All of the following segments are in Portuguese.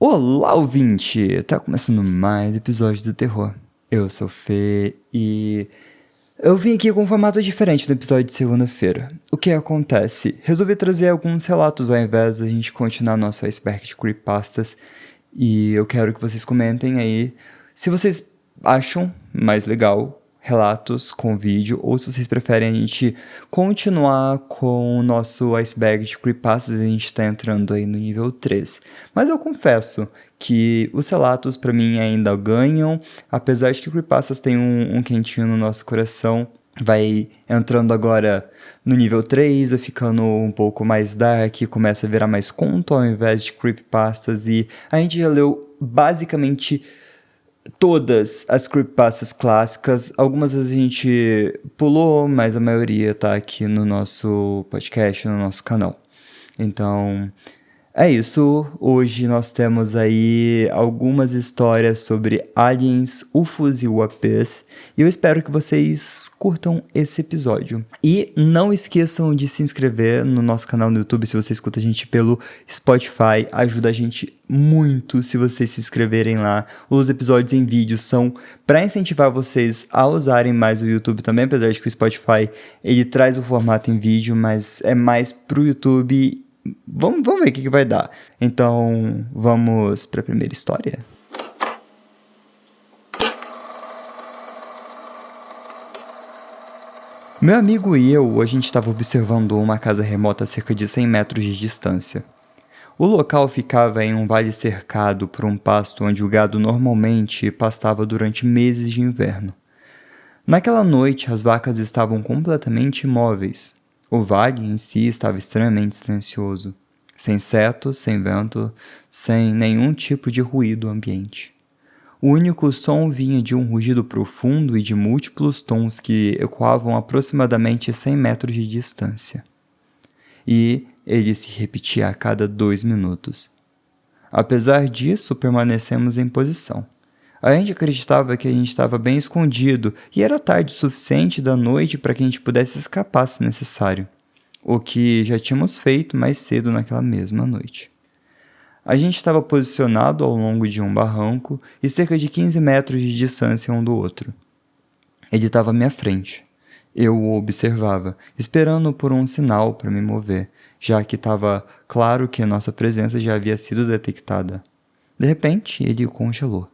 Olá, ouvinte! Tá começando mais episódio do terror. Eu sou o Fê e eu vim aqui com um formato diferente no episódio de segunda-feira. O que acontece? Resolvi trazer alguns relatos ao invés da gente continuar nosso iceberg de creepypastas e eu quero que vocês comentem aí se vocês acham mais legal relatos com vídeo ou se vocês preferem a gente continuar com o nosso iceberg de creepypastas. A gente tá entrando aí no nível 3. Mas eu confesso que os relatos pra mim ainda ganham, apesar de que creepypastas tem um quentinho no nosso coração. Vai entrando agora no nível 3, vai ficando um pouco mais dark, começa a virar mais conto ao invés de creepypastas, e a gente já leu basicamente todas as creepypastas clássicas. Algumas vezes a gente pulou, mas a maioria tá aqui no nosso podcast, no nosso canal. Então, é isso. Hoje nós temos aí algumas histórias sobre aliens, UFOs e UAPs. E eu espero que vocês curtam esse episódio. E não esqueçam de se inscrever no nosso canal no YouTube se você escuta a gente pelo Spotify. Ajuda a gente muito se vocês se inscreverem lá. Os episódios em vídeo são para incentivar vocês a usarem mais o YouTube também, apesar de que o Spotify ele traz o formato em vídeo, mas é mais pro YouTube. Vamos ver o que vai dar. Então, vamos para a primeira história? Meu amigo e eu, a gente estava observando uma casa remota a cerca de 100 metros de distância. O local ficava em um vale cercado por um pasto onde o gado normalmente pastava durante meses de inverno. Naquela noite, as vacas estavam completamente imóveis. O vale em si estava extremamente silencioso, sem insetos, sem vento, sem nenhum tipo de ruído ambiente. O único som vinha de um rugido profundo e de múltiplos tons que ecoavam aproximadamente 100 metros de distância. E ele se repetia a cada 2 minutos. Apesar disso, permanecemos em posição. A gente acreditava que a gente estava bem escondido e era tarde o suficiente da noite para que a gente pudesse escapar se necessário, o que já tínhamos feito mais cedo naquela mesma noite. A gente estava posicionado ao longo de um barranco e cerca de 15 metros de distância um do outro. Ele estava à minha frente. Eu o observava, esperando por um sinal para me mover, já que estava claro que nossa presença já havia sido detectada. De repente, ele congelou.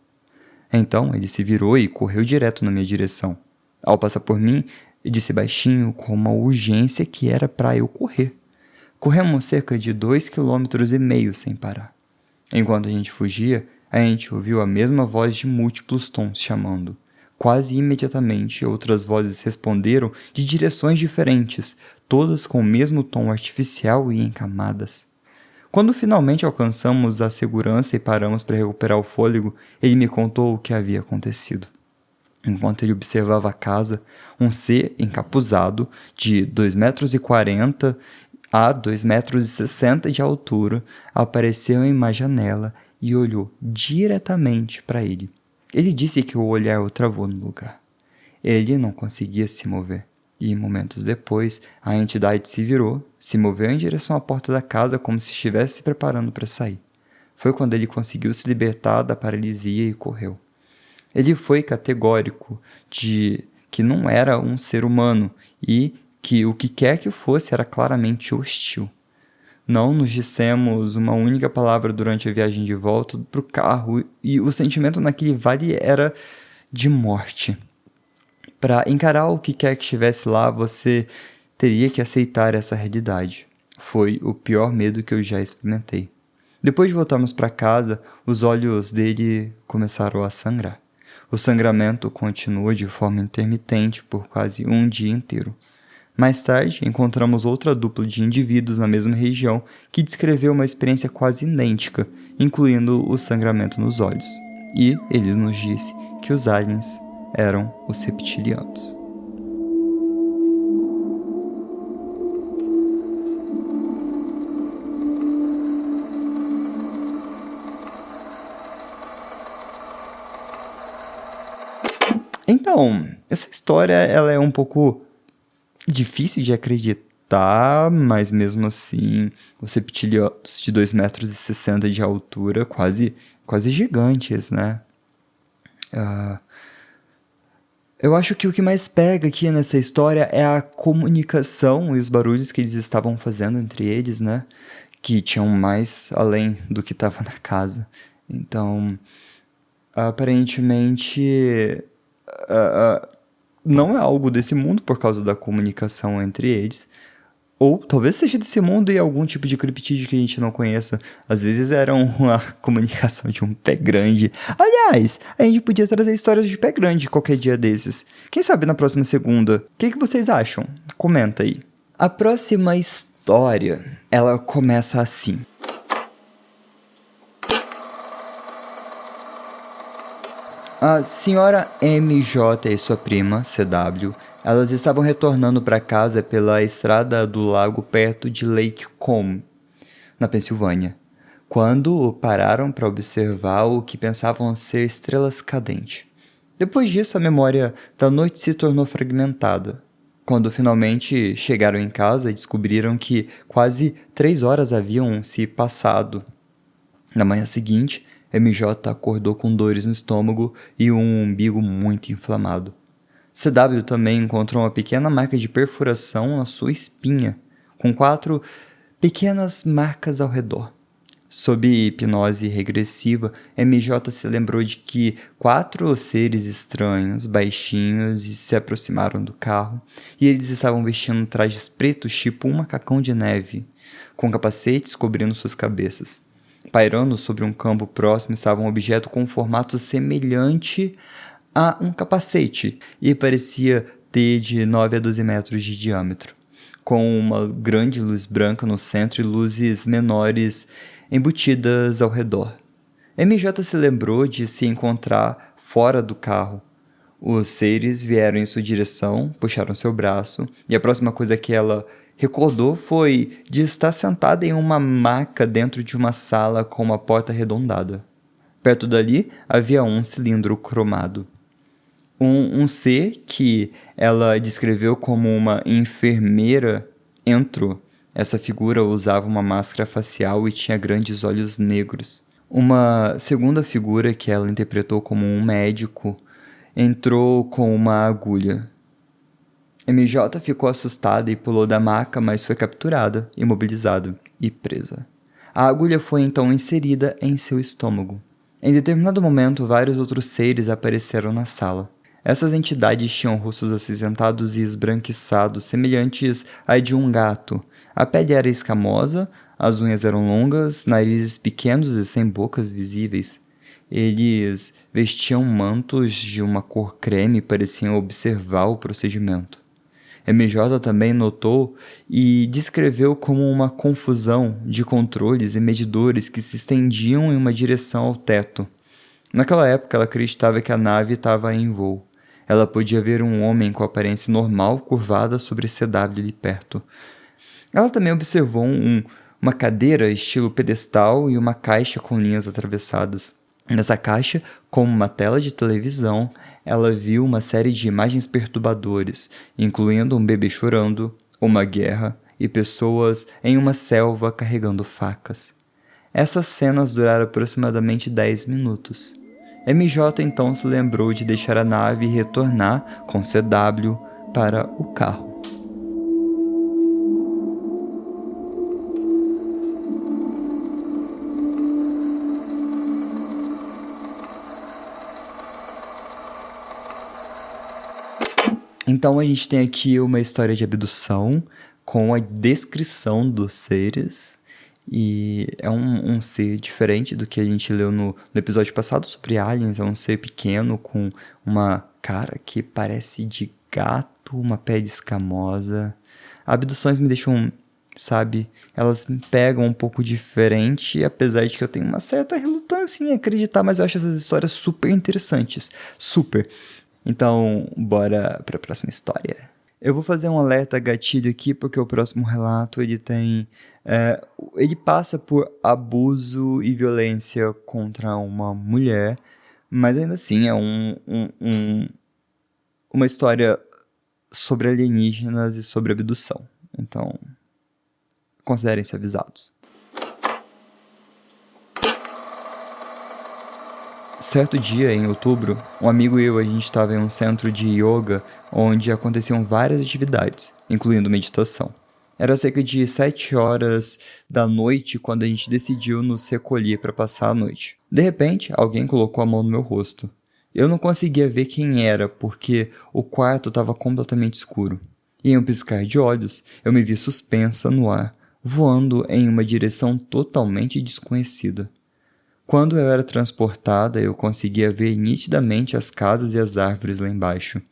Então, ele se virou e correu direto na minha direção. Ao passar por mim, disse baixinho com uma urgência que era para eu correr. Corremos cerca de 2,5 km sem parar. Enquanto a gente fugia, a gente ouviu a mesma voz de múltiplos tons chamando. Quase imediatamente, outras vozes responderam de direções diferentes, todas com o mesmo tom artificial e em camadas. Quando finalmente alcançamos a segurança e paramos para recuperar o fôlego, ele me contou o que havia acontecido. Enquanto ele observava a casa, um ser encapuzado de 2,40 m a 2,60 m de altura apareceu em uma janela e olhou diretamente para ele. Ele disse que o olhar o travou no lugar. Ele não conseguia se mover. E, momentos depois, a entidade se virou, se moveu em direção à porta da casa como se estivesse se preparando para sair. Foi quando ele conseguiu se libertar da paralisia e correu. Ele foi categórico de que não era um ser humano e que o que quer que fosse era claramente hostil. Não nos dissemos uma única palavra durante a viagem de volta para o carro e o sentimento naquele vale era de morte. Para encarar o que quer que estivesse lá, você teria que aceitar essa realidade. Foi o pior medo que eu já experimentei. Depois de voltarmos para casa, os olhos dele começaram a sangrar. O sangramento continuou de forma intermitente por quase um dia inteiro. Mais tarde, encontramos outra dupla de indivíduos na mesma região que descreveu uma experiência quase idêntica, incluindo o sangramento nos olhos. E ele nos disse que os aliens eram os reptilianos. Então, essa história ela é um pouco difícil de acreditar, assustar, mas mesmo assim, os reptilianos de 2,60 metros de altura, quase gigantes, né? Eu acho que o que mais pega aqui nessa história é a comunicação e os barulhos que eles estavam fazendo entre eles, né? Que tinham mais além do que estava na casa. Então, aparentemente, não é algo desse mundo por causa da comunicação entre eles. Ou talvez seja desse mundo e algum tipo de criptídeo que a gente não conheça. Às vezes era uma comunicação de um pé grande. Aliás, a gente podia trazer histórias de pé grande qualquer dia desses. Quem sabe na próxima segunda? O que vocês acham? Comenta aí. A próxima história, ela começa assim. A senhora MJ e sua prima, CW, elas estavam retornando para casa pela estrada do lago perto de Lake Como, na Pensilvânia, quando pararam para observar o que pensavam ser estrelas cadentes. Depois disso, a memória da noite se tornou fragmentada. Quando finalmente chegaram em casa, descobriram que quase 3 horas haviam se passado. Na manhã seguinte, MJ acordou com dores no estômago e um umbigo muito inflamado. CW também encontrou uma pequena marca de perfuração na sua espinha, com 4 pequenas marcas ao redor. Sob hipnose regressiva, MJ se lembrou de que 4 seres estranhos, baixinhos, se aproximaram do carro, e eles estavam vestindo trajes pretos tipo um macacão de neve, com capacetes cobrindo suas cabeças. Pairando sobre um campo próximo estava um objeto com um formato semelhante a um capacete e parecia ter de 9 a 12 metros de diâmetro, com uma grande luz branca no centro e luzes menores embutidas ao redor. MJ se lembrou de se encontrar fora do carro. Os seres vieram em sua direção, puxaram seu braço, e a próxima coisa que ela recordou foi de estar sentada em uma maca dentro de uma sala com uma porta arredondada. Perto dali havia um cilindro cromado. Um ser que ela descreveu como uma enfermeira entrou. Essa figura usava uma máscara facial e tinha grandes olhos negros. Uma segunda figura que ela interpretou como um médico entrou com uma agulha. MJ ficou assustada e pulou da maca, mas foi capturada, imobilizada e presa. A agulha foi então inserida em seu estômago. Em determinado momento, vários outros seres apareceram na sala. Essas entidades tinham rostos acinzentados e esbranquiçados, semelhantes a de um gato. A pele era escamosa, as unhas eram longas, narizes pequenos e sem bocas visíveis. Eles vestiam mantos de uma cor creme e pareciam observar o procedimento. MJ também notou e descreveu como uma confusão de controles e medidores que se estendiam em uma direção ao teto. Naquela época, ela acreditava que a nave estava em voo. Ela podia ver um homem com aparência normal curvada sobre CW ali perto. Ela também observou uma cadeira estilo pedestal e uma caixa com linhas atravessadas. Nessa caixa, como uma tela de televisão, ela viu uma série de imagens perturbadoras, incluindo um bebê chorando, uma guerra e pessoas em uma selva carregando facas. Essas cenas duraram aproximadamente 10 minutos. MJ então se lembrou de deixar a nave e retornar com CW para o carro. Então a gente tem aqui uma história de abdução com a descrição dos seres. E é um ser diferente do que a gente leu no episódio passado sobre aliens. É um ser pequeno com uma cara que parece de gato, uma pele escamosa. Abduções me deixam, sabe, elas me pegam um pouco diferente, apesar de que eu tenho uma certa relutância em acreditar, mas eu acho essas histórias super interessantes. Super. Então, bora para a próxima história. Eu vou fazer um alerta gatilho aqui, porque o próximo relato, ele passa por abuso e violência contra uma mulher, mas ainda assim é uma história sobre alienígenas e sobre abdução. Então, considerem-se avisados. Certo dia, em outubro, um amigo e eu, a gente estava em um centro de yoga onde aconteciam várias atividades, incluindo meditação. Era cerca de 7 horas da noite quando a gente decidiu nos recolher para passar a noite. De repente, alguém colocou a mão no meu rosto. Eu não conseguia ver quem era porque o quarto estava completamente escuro. E em um piscar de olhos, eu me vi suspensa no ar, voando em uma direção totalmente desconhecida. Quando eu era transportada, eu conseguia ver nitidamente as casas e as árvores lá embaixo.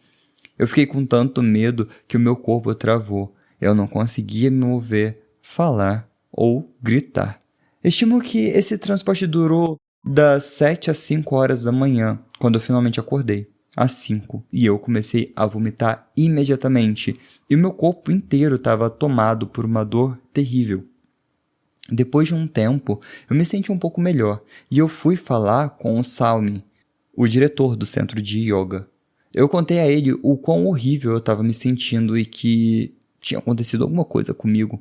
Eu fiquei com tanto medo que o meu corpo travou. Eu não conseguia me mover, falar ou gritar. Estimo que esse transporte durou das 7 às 5 horas da manhã, quando eu finalmente acordei. Às 5, e eu comecei a vomitar imediatamente, e o meu corpo inteiro estava tomado por uma dor terrível. Depois de um tempo, eu me senti um pouco melhor e eu fui falar com o Salmi, o diretor do centro de yoga. Eu contei a ele o quão horrível eu estava me sentindo e que tinha acontecido alguma coisa comigo.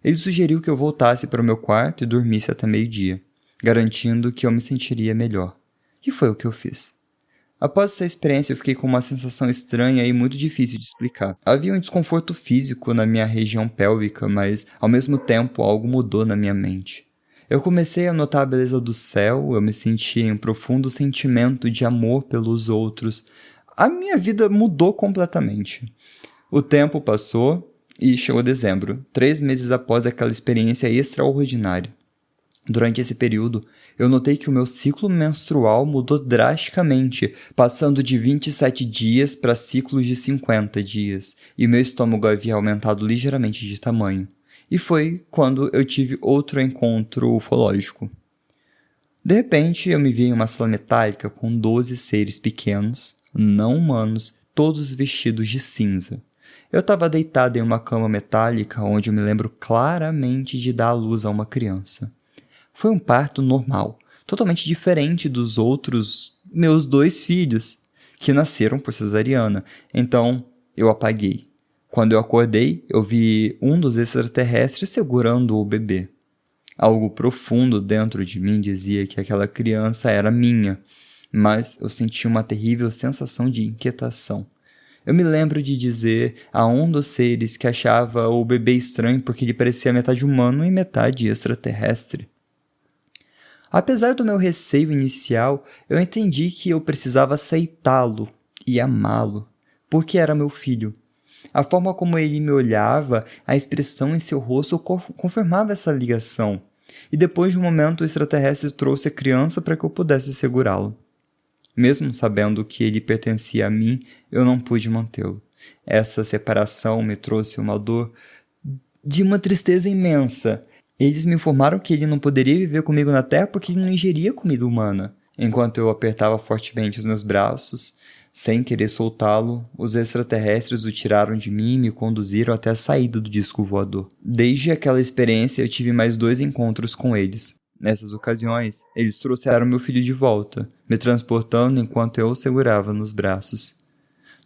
Ele sugeriu que eu voltasse para o meu quarto e dormisse até meio-dia, garantindo que eu me sentiria melhor. E foi o que eu fiz. Após essa experiência, eu fiquei com uma sensação estranha e muito difícil de explicar. Havia um desconforto físico na minha região pélvica, mas, ao mesmo tempo, algo mudou na minha mente. Eu comecei a notar a beleza do céu, eu me sentia em um profundo sentimento de amor pelos outros. A minha vida mudou completamente. O tempo passou e chegou dezembro, 3 meses após aquela experiência extraordinária. Durante esse período, eu notei que o meu ciclo menstrual mudou drasticamente, passando de 27 dias para ciclos de 50 dias, e meu estômago havia aumentado ligeiramente de tamanho. E foi quando eu tive outro encontro ufológico. De repente, eu me vi em uma sala metálica com 12 seres pequenos, não humanos, todos vestidos de cinza. Eu estava deitado em uma cama metálica onde eu me lembro claramente de dar à luz a uma criança. Foi um parto normal, totalmente diferente dos outros meus 2 filhos, que nasceram por cesariana. Então, eu apaguei. Quando eu acordei, eu vi um dos extraterrestres segurando o bebê. Algo profundo dentro de mim dizia que aquela criança era minha, mas eu senti uma terrível sensação de inquietação. Eu me lembro de dizer a um dos seres que achava o bebê estranho porque ele parecia metade humano e metade extraterrestre. Apesar do meu receio inicial, eu entendi que eu precisava aceitá-lo e amá-lo, porque era meu filho. A forma como ele me olhava, a expressão em seu rosto confirmava essa ligação. E depois de um momento, o extraterrestre trouxe a criança para que eu pudesse segurá-lo. Mesmo sabendo que ele pertencia a mim, eu não pude mantê-lo. Essa separação me trouxe uma dor de uma tristeza imensa. Eles me informaram que ele não poderia viver comigo na Terra porque ele não ingeria comida humana. Enquanto eu apertava fortemente os meus braços, sem querer soltá-lo, os extraterrestres o tiraram de mim e me conduziram até a saída do disco voador. Desde aquela experiência, eu tive mais 2 encontros com eles. Nessas ocasiões, eles trouxeram meu filho de volta, me transportando enquanto eu o segurava nos braços.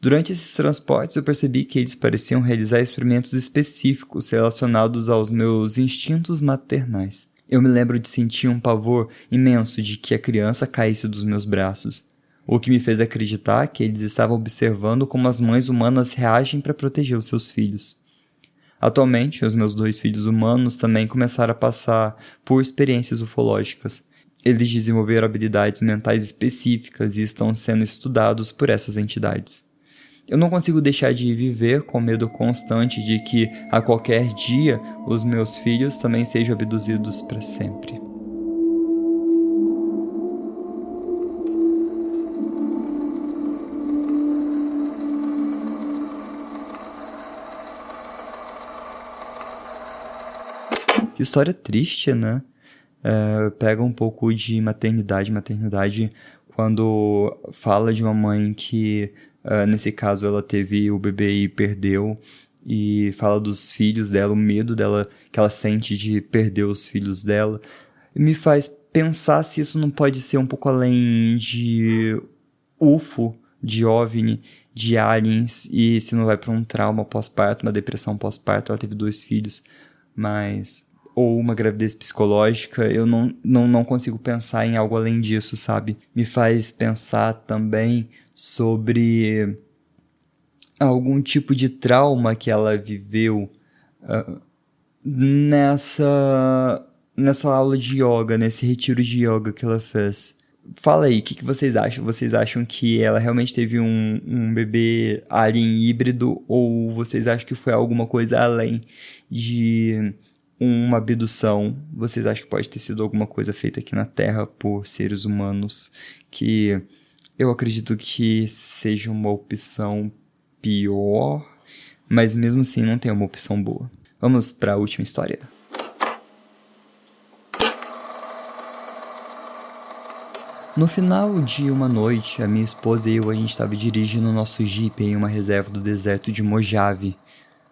Durante esses transportes, eu percebi que eles pareciam realizar experimentos específicos relacionados aos meus instintos maternais. Eu me lembro de sentir um pavor imenso de que a criança caísse dos meus braços, o que me fez acreditar que eles estavam observando como as mães humanas reagem para proteger os seus filhos. Atualmente, os meus 2 filhos humanos também começaram a passar por experiências ufológicas. Eles desenvolveram habilidades mentais específicas e estão sendo estudados por essas entidades. Eu não consigo deixar de viver com medo constante de que, a qualquer dia, os meus filhos também sejam abduzidos para sempre. Que história triste, né? Pega um pouco de maternidade quando fala de uma mãe que, nesse caso, ela teve o bebê e perdeu, e fala dos filhos dela, o medo dela que ela sente de perder os filhos dela, e me faz pensar se isso não pode ser um pouco além de UFO, de OVNI, de aliens e se não vai para um trauma pós-parto, uma depressão pós-parto. Ela teve 2 filhos, mas... ou uma gravidez psicológica, eu não consigo pensar em algo além disso, sabe? Me faz pensar também sobre algum tipo de trauma que ela viveu nessa aula de yoga, nesse retiro de yoga que ela fez. Fala aí, o que vocês acham? Vocês acham que ela realmente teve um bebê alien híbrido ou vocês acham que foi alguma coisa além de uma abdução? Vocês acham que pode ter sido alguma coisa feita aqui na Terra por seres humanos que eu acredito que seja uma opção pior, mas mesmo assim não tem uma opção boa. Vamos para a última história. No final de uma noite, a minha esposa e eu, a gente estava dirigindo o nosso Jeep em uma reserva do deserto de Mojave,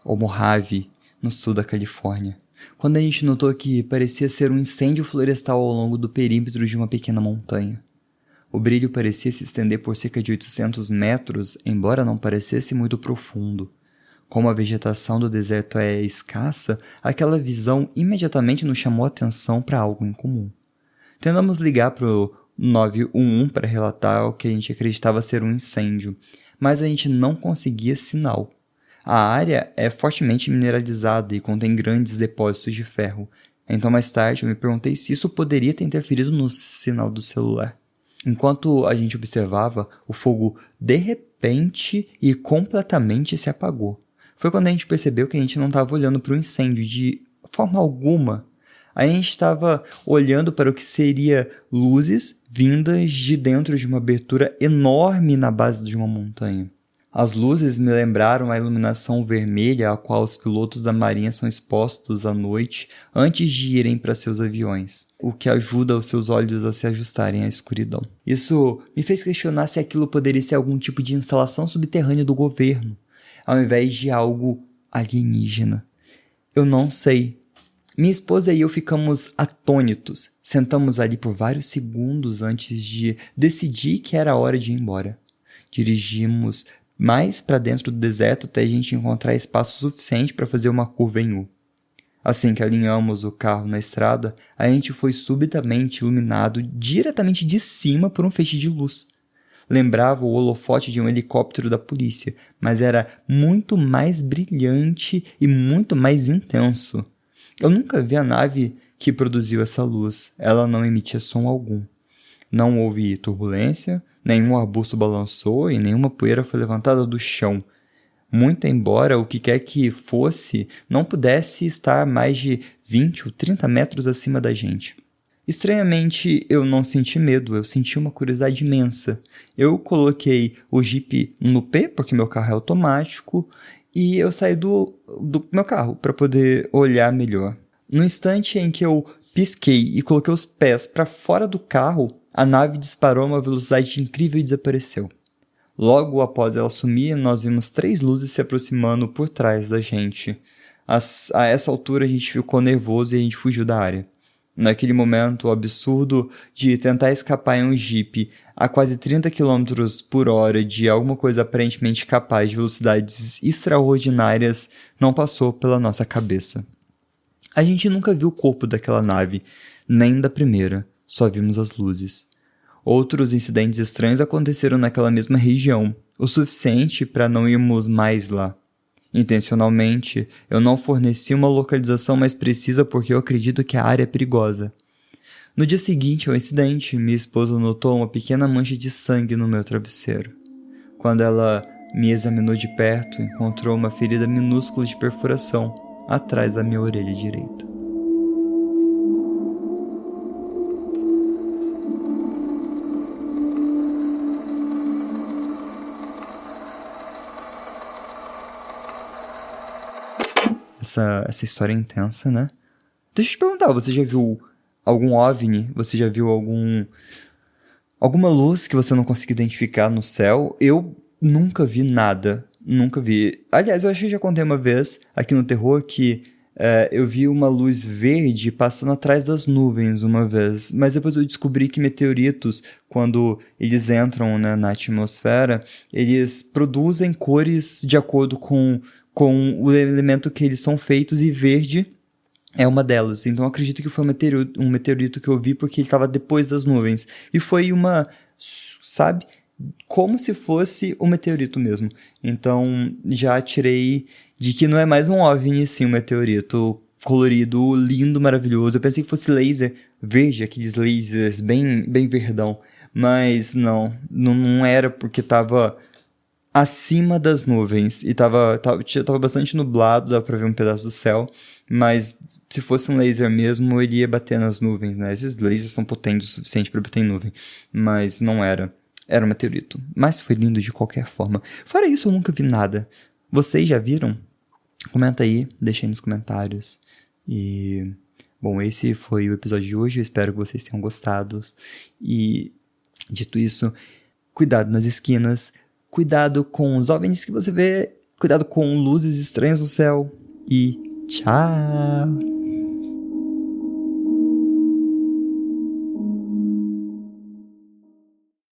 ou Mojave, no sul da Califórnia, quando a gente notou que parecia ser um incêndio florestal ao longo do perímetro de uma pequena montanha. O brilho parecia se estender por cerca de 800 metros, embora não parecesse muito profundo. Como a vegetação do deserto é escassa, aquela visão imediatamente nos chamou a atenção para algo incomum. Tentamos ligar para o 911 para relatar o que a gente acreditava ser um incêndio, mas a gente não conseguia sinal. A área é fortemente mineralizada e contém grandes depósitos de ferro, então mais tarde eu me perguntei se isso poderia ter interferido no sinal do celular. Enquanto a gente observava, o fogo de repente e completamente se apagou. Foi quando a gente percebeu que a gente não estava olhando para o incêndio de forma alguma. A gente estava olhando para o que seria luzes vindas de dentro de uma abertura enorme na base de uma montanha. As luzes me lembraram a iluminação vermelha a qual os pilotos da marinha são expostos à noite antes de irem para seus aviões, o que ajuda os seus olhos a se ajustarem à escuridão. Isso me fez questionar se aquilo poderia ser algum tipo de instalação subterrânea do governo, ao invés de algo alienígena. Eu não sei. Minha esposa e eu ficamos atônitos. Sentamos ali por vários segundos antes de decidir que era hora de ir embora. Dirigimos mais para dentro do deserto até a gente encontrar espaço suficiente para fazer uma curva em U. Assim que alinhamos o carro na estrada, a gente foi subitamente iluminado diretamente de cima por um feixe de luz. Lembrava o holofote de um helicóptero da polícia, mas era muito mais brilhante e muito mais intenso. Eu nunca vi a nave que produziu essa luz. Ela não emitia som algum. Não houve turbulência, nenhum arbusto balançou e nenhuma poeira foi levantada do chão. Muito embora o que quer que fosse não pudesse estar mais de 20 ou 30 metros acima da gente. Estranhamente, eu não senti medo, eu senti uma curiosidade imensa. Eu coloquei o Jeep no P, porque meu carro é automático, e eu saí do meu carro para poder olhar melhor. No instante em que eu pisquei e coloquei os pés para fora do carro, a nave disparou a uma velocidade incrível e desapareceu. Logo após ela sumir, nós vimos 3 luzes se aproximando por trás da gente. A essa altura a gente ficou nervoso e a gente fugiu da área. Naquele momento, o absurdo de tentar escapar em um Jeep a quase 30 km por hora de alguma coisa aparentemente capaz de velocidades extraordinárias não passou pela nossa cabeça. A gente nunca viu o corpo daquela nave, nem da primeira, só vimos as luzes. Outros incidentes estranhos aconteceram naquela mesma região, o suficiente para não irmos mais lá. Intencionalmente, eu não forneci uma localização mais precisa porque eu acredito que a área é perigosa. No dia seguinte ao incidente, minha esposa notou uma pequena mancha de sangue no meu travesseiro. Quando ela me examinou de perto, encontrou uma ferida minúscula de perfuração atrás da minha orelha direita. Essa história é intensa, né? Deixa eu te perguntar, você já viu algum OVNI? Você já viu alguma luz que você não conseguiu identificar no céu? Eu nunca vi nada. Nunca vi. Aliás, eu acho que já contei uma vez aqui no Terror que Eu vi uma luz verde passando atrás das nuvens uma vez, mas depois eu descobri que meteoritos, quando eles entram, né, na atmosfera, eles produzem cores de acordo com o elemento que eles são feitos, e verde é uma delas. Então eu acredito que foi um meteorito que eu vi porque ele estava depois das nuvens. E foi sabe? Como se fosse um meteorito mesmo. Então já tirei de que não é mais um OVNI, sim, um meteorito colorido, lindo, maravilhoso. Eu pensei que fosse laser verde, aqueles lasers bem verdão. Mas não era, porque tava acima das nuvens e tava bastante nublado, dá pra ver um pedaço do céu, mas se fosse um laser mesmo, ele ia bater nas nuvens, né? Esses lasers são potentes o suficiente pra bater em nuvem, mas não era. Era um meteorito. Mas foi lindo de qualquer forma. Fora isso, eu nunca vi nada. Vocês já viram? Comenta aí, deixa aí nos comentários. E, bom, esse foi o episódio de hoje. Eu espero que vocês tenham gostado. E, dito isso, cuidado nas esquinas. Cuidado com os OVNIs que você vê. Cuidado com luzes estranhas no céu. E tchau!